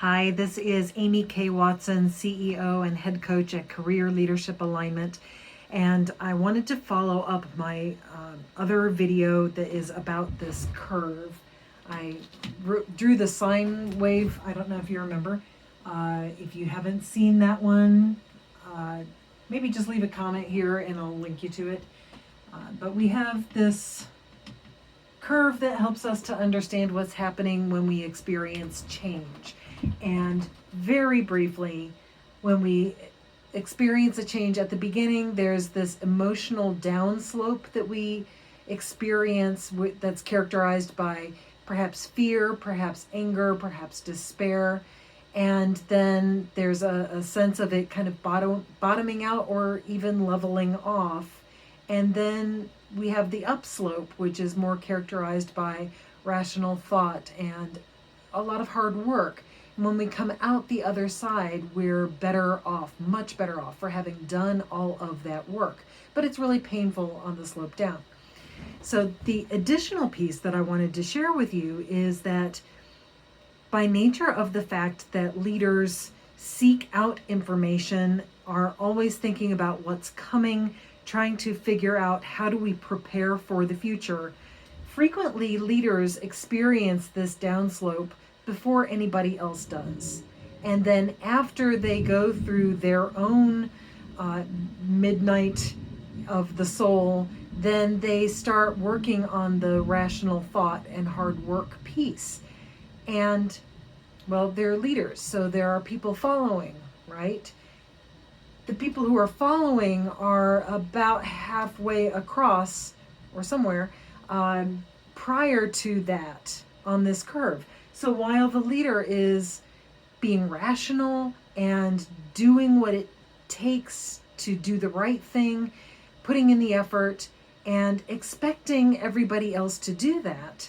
Hi, this is Amy K. Watson, CEO and head coach at Career Leadership Alignment. And I wanted to follow up my other video that is about this curve. I drew the sine wave. I don't know if you remember. If you haven't seen that one, maybe just leave a comment here and I'll link you to it. But we have this curve that helps us to understand what's happening when we experience change. And very briefly, when we experience a change at the beginning, there's this emotional downslope that we experience that's characterized by perhaps fear, perhaps anger, perhaps despair. And then there's a sense of it kind of bottoming out or even leveling off. And then we have the upslope, which is more characterized by rational thought and a lot of hard work. And when we come out the other side, we're better off, much better off for having done all of that work. But it's really painful on the slope down. So the additional piece that I wanted to share with you is that by nature of the fact that leaders seek out information, are always thinking about what's coming, trying to figure out how do we prepare for the future, frequently leaders experience this downslope before anybody else does. And then after they go through their own midnight of the soul, then they start working on the rational thought and hard work piece. And, well, they're leaders, so there are people following, right? The people who are following are about halfway across or somewhere prior to that on this curve. So while the leader is being rational and doing what it takes to do the right thing, putting in the effort and expecting everybody else to do that,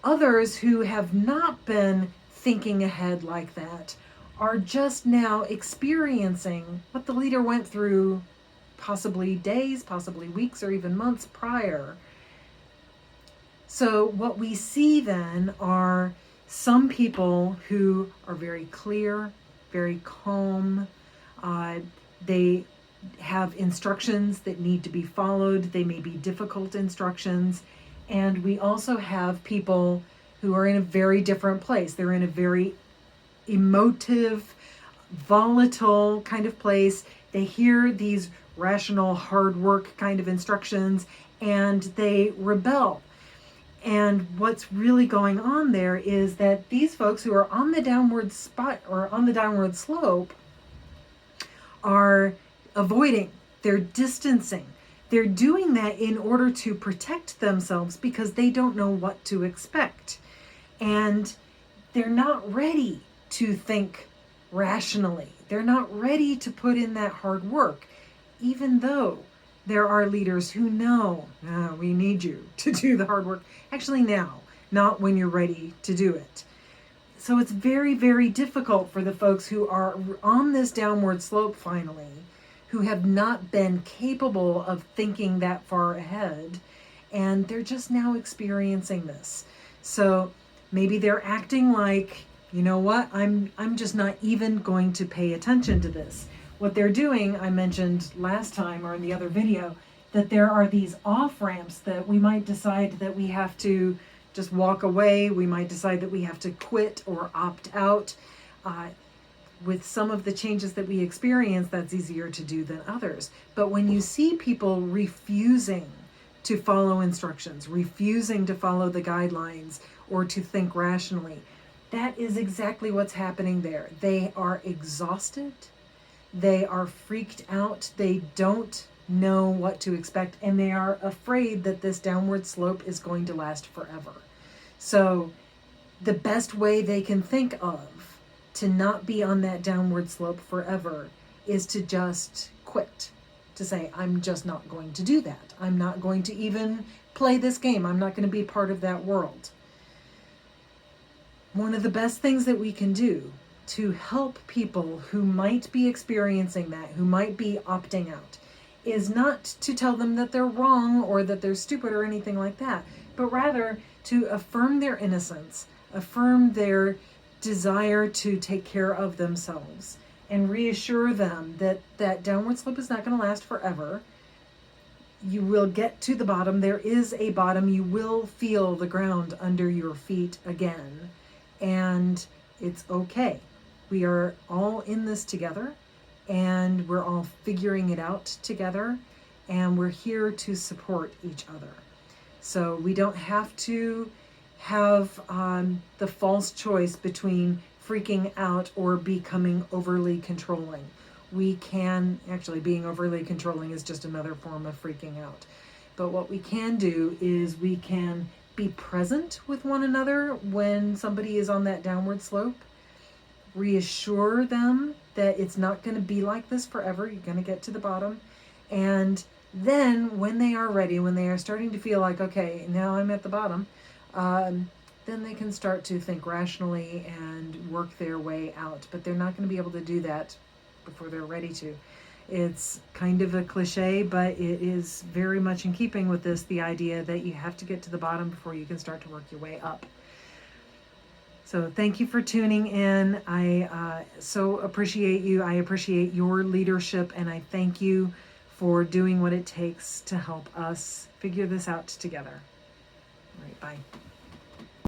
others who have not been thinking ahead like that are just now experiencing what the leader went through possibly days, possibly weeks, or even months prior. So what we see then are some people who are very clear, very calm. They have instructions that need to be followed. They may be difficult instructions. And we also have people who are in a very different place. They're in a very emotive, volatile kind of place. They hear these rational, hard work kind of instructions and they rebel. And what's really going on there is that these folks who are on the downward spot or on the downward slope are avoiding, they're distancing. They're doing that in order to protect themselves because they don't know what to expect. And they're not ready to think rationally. They're not ready to put in that hard work, even though there are leaders who know, we need you to do the hard work. Actually now, not when you're ready to do it. So it's very, very difficult for the folks who are on this downward slope finally, who have not been capable of thinking that far ahead, and they're just now experiencing this. So maybe they're acting like, you know what, I'm just not even going to pay attention to this. What they're doing, I mentioned last time or in the other video, that there are these off-ramps that we might decide that we have to just walk away. We might decide that we have to quit or opt out. With some of the changes that we experience, that's easier to do than others. But when you see people refusing to follow instructions, refusing to follow the guidelines or to think rationally, that is exactly what's happening there. They are exhausted. They are freaked out. They don't know what to expect, and they are afraid that this downward slope is going to last forever. So the best way they can think of to not be on that downward slope forever is to just quit, to say, I'm just not going to do that. I'm not going to even play this game. I'm not going to be part of that world. One of the best things that we can do to help people who might be experiencing that, who might be opting out, is not to tell them that they're wrong or that they're stupid or anything like that, but rather to affirm their innocence, affirm their desire to take care of themselves, and reassure them that that downward slope is not going to last forever. You will get to the bottom. There is a bottom. You will feel the ground under your feet again. And it's okay. We are all in this together, and we're all figuring it out together, and we're here to support each other. So we don't have to have the false choice between freaking out or becoming overly controlling. We can, actually, being overly controlling is just another form of freaking out. But what we can do is we can be present with one another when somebody is on that downward slope. Reassure them that it's not going to be like this forever. You're going to get to the bottom. And then when they are ready, when they are starting to feel like, okay, now I'm at the bottom, then they can start to think rationally and work their way out. But they're not going to be able to do that before they're ready to. It's kind of a cliche, but it is very much in keeping with this, the idea that you have to get to the bottom before you can start to work your way up. So thank you for tuning in. I so appreciate you. I appreciate your leadership, and I thank you for doing what it takes to help us figure this out together. All right, bye.